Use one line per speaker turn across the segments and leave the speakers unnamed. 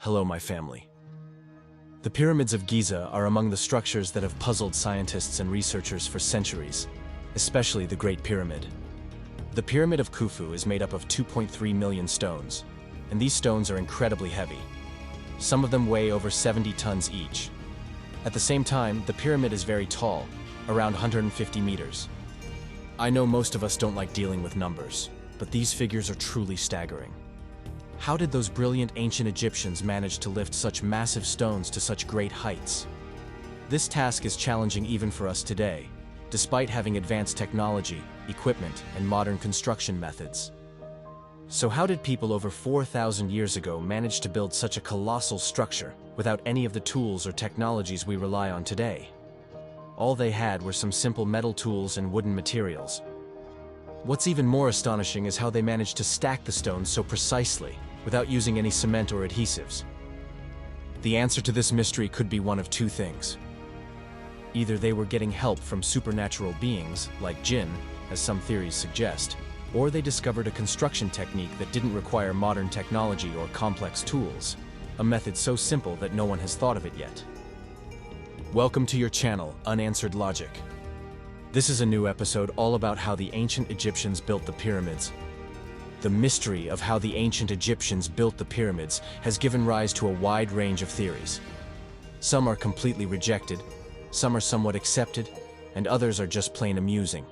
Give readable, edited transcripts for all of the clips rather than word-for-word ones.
Hello, my family. The Pyramids of Giza are among the structures that have puzzled scientists and researchers for centuries, especially the Great Pyramid. The Pyramid of Khufu is made up of 2.3 million stones, and these stones are incredibly heavy. Some of them weigh over 70 tons each. At the same time, the pyramid is very tall, around 150 meters. I know most of us don't like dealing with numbers, but these figures are truly staggering. How did those brilliant ancient Egyptians manage to lift such massive stones to such great heights? This task is challenging even for us today, despite having advanced technology, equipment, and modern construction methods. So how did people over 4,000 years ago manage to build such a colossal structure without any of the tools or technologies we rely on today? All they had were some simple metal tools and wooden materials. What's even more astonishing is how they managed to stack the stones so precisely without using any cement or adhesives. The answer to this mystery could be one of two things. Either they were getting help from supernatural beings, like jinn, as some theories suggest, or they discovered a construction technique that didn't require modern technology or complex tools, a method so simple that no one has thought of it yet. Welcome to your channel, Unanswered Logic. This is a new episode all about how the ancient Egyptians built the pyramids. The mystery of how the ancient Egyptians built the pyramids has given rise to a wide range of theories. Some are completely rejected, some are somewhat accepted, and others are just plain amusing.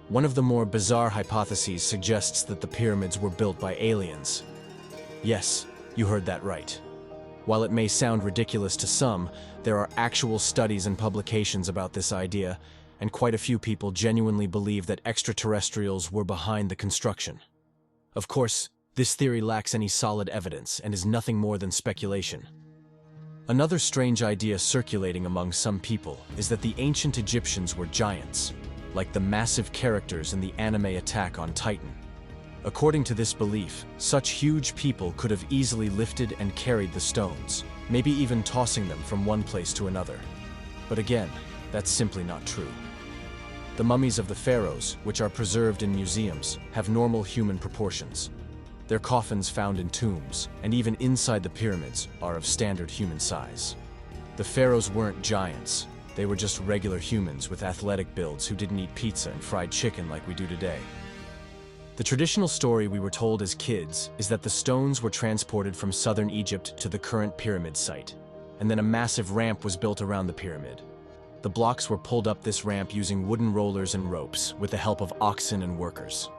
One of the more bizarre hypotheses suggests that the pyramids were built by aliens. Yes, you heard that right. While it may sound ridiculous to some, there are actual studies and publications about this idea, and quite a few people genuinely believe that extraterrestrials were behind the construction. Of course, this theory lacks any solid evidence and is nothing more than speculation. Another strange idea circulating among some people is that the ancient Egyptians were giants, like the massive characters in the anime Attack on Titan. According to this belief, such huge people could have easily lifted and carried the stones, maybe even tossing them from one place to another. But again, that's simply not true. The mummies of the pharaohs, which are preserved in museums, have normal human proportions. Their coffins found in tombs, and even inside the pyramids, are of standard human size. The pharaohs weren't giants. They were just regular humans with athletic builds who didn't eat pizza and fried chicken like we do today. The traditional story we were told as kids is that the stones were transported from southern Egypt to the current pyramid site, and then a massive ramp was built around the pyramid. The blocks were pulled up this ramp using wooden rollers and ropes with the help of oxen and workers.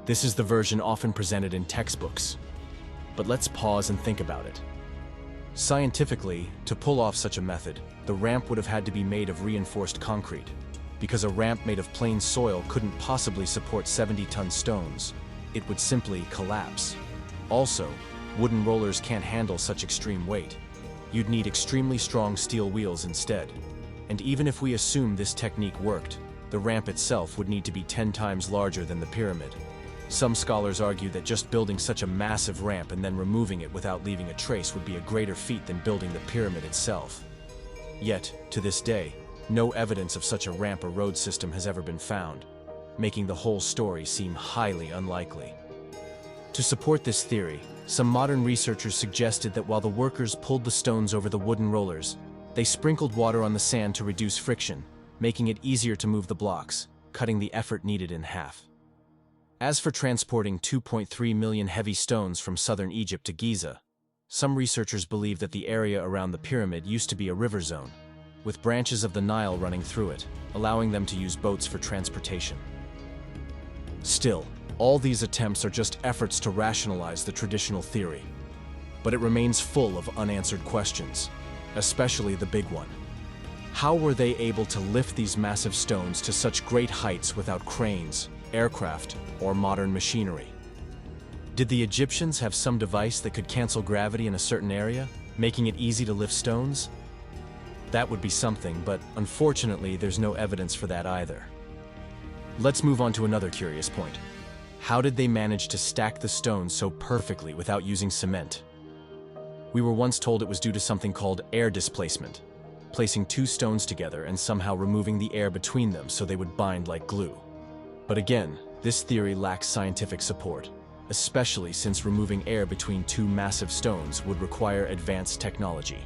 This is the version often presented in textbooks. But let's pause and think about it. Scientifically, to pull off such a method, the ramp would have had to be made of reinforced concrete, because a ramp made of plain soil couldn't possibly support 70-ton stones. It would simply collapse. Also, wooden rollers can't handle such extreme weight. You'd need extremely strong steel wheels instead. And even if we assume this technique worked, the ramp itself would need to be 10 times larger than the pyramid. Some scholars argue that just building such a massive ramp and then removing it without leaving a trace would be a greater feat than building the pyramid itself. Yet, to this day, no evidence of such a ramp or road system has ever been found, making the whole story seem highly unlikely. To support this theory, some modern researchers suggested that while the workers pulled the stones over the wooden rollers, they sprinkled water on the sand to reduce friction, making it easier to move the blocks, cutting the effort needed in half. As for transporting 2.3 million heavy stones from southern Egypt to Giza, some researchers believe that the area around the pyramid used to be a river zone, with branches of the Nile running through it, allowing them to use boats for transportation. Still, all these attempts are just efforts to rationalize the traditional theory, but it remains full of unanswered questions, especially the big one. How were they able to lift these massive stones to such great heights without cranes, aircraft, or modern machinery? Did the Egyptians have some device that could cancel gravity in a certain area, making it easy to lift stones? That would be something, but unfortunately there's no evidence for that either. Let's move on to another curious point. How did they manage to stack the stones so perfectly without using cement? We were once told it was due to something called air displacement, placing two stones together and somehow removing the air between them so they would bind like glue. But again, this theory lacks scientific support. especially since removing air between two massive stones would require advanced technology.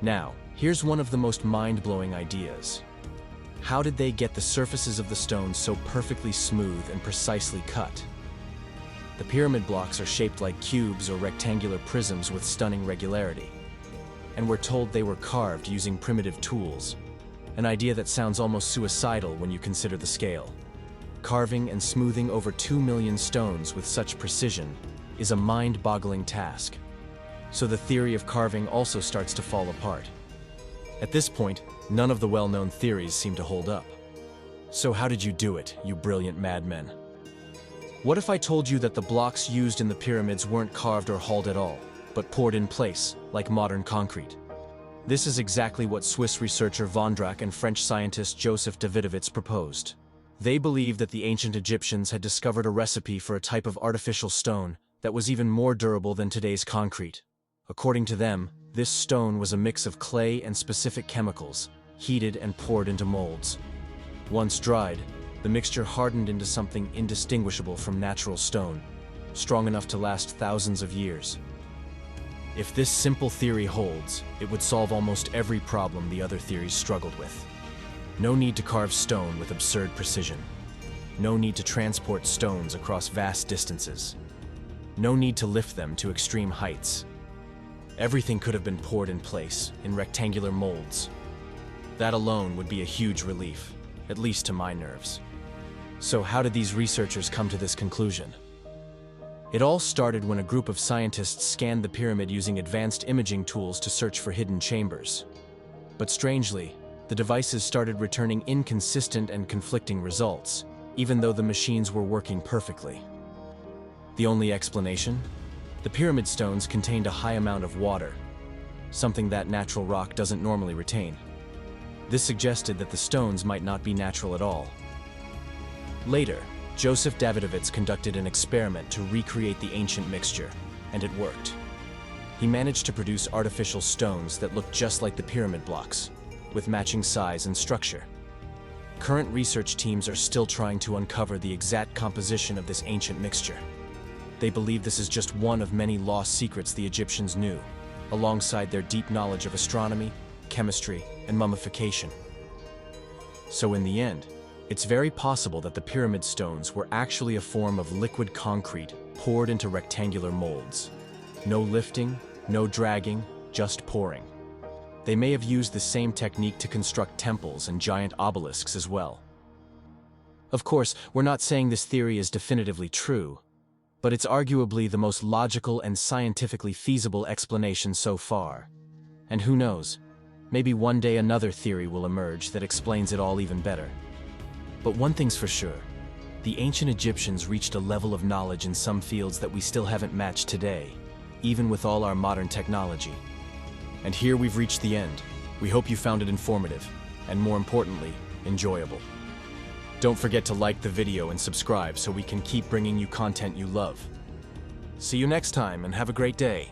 Now, here's one of the most mind-blowing ideas. How did they get the surfaces of the stones so perfectly smooth and precisely cut? The pyramid blocks are shaped like cubes or rectangular prisms with stunning regularity. And we're told they were carved using primitive tools, an idea that sounds almost suicidal when you consider the scale. Carving and smoothing over 2 million stones with such precision is a mind-boggling task. So the theory of carving also starts to fall apart. At this point, none of the well-known theories seem to hold up. So how did you do it, you brilliant madmen? What if I told you that the blocks used in the pyramids weren't carved or hauled at all, but poured in place, like modern concrete? This is exactly what Swiss researcher Vondrack and French scientist Joseph Davidovits proposed. They believed that the ancient Egyptians had discovered a recipe for a type of artificial stone that was even more durable than today's concrete. According to them, this stone was a mix of clay and specific chemicals, heated and poured into molds. Once dried, the mixture hardened into something indistinguishable from natural stone, strong enough to last thousands of years. If this simple theory holds, it would solve almost every problem the other theories struggled with. No need to carve stone with absurd precision. No need to transport stones across vast distances. No need to lift them to extreme heights. Everything could have been poured in place, in rectangular molds. That alone would be a huge relief, at least to my nerves. So how did these researchers come to this conclusion? It all started when a group of scientists scanned the pyramid using advanced imaging tools to search for hidden chambers. But strangely, the devices started returning inconsistent and conflicting results, even though the machines were working perfectly. The only explanation? The pyramid stones contained a high amount of water, something that natural rock doesn't normally retain. This suggested that the stones might not be natural at all. Later, Joseph Davidovits conducted an experiment to recreate the ancient mixture, and it worked. He managed to produce artificial stones that looked just like the pyramid blocks, with matching size and structure. Current research teams are still trying to uncover the exact composition of this ancient mixture. They believe this is just one of many lost secrets the Egyptians knew, alongside their deep knowledge of astronomy, chemistry, and mummification. So in the end, it's very possible that the pyramid stones were actually a form of liquid concrete poured into rectangular molds. No lifting, no dragging, just pouring. They may have used the same technique to construct temples and giant obelisks as well. Of course, we're not saying this theory is definitively true, but it's arguably the most logical and scientifically feasible explanation so far. And who knows, maybe one day another theory will emerge that explains it all even better. But one thing's for sure, the ancient Egyptians reached a level of knowledge in some fields that we still haven't matched today, even with all our modern technology. And here we've reached the end. We hope you found it informative, and more importantly, enjoyable. Don't forget to like the video and subscribe so we can keep bringing you content you love. See you next time and have a great day.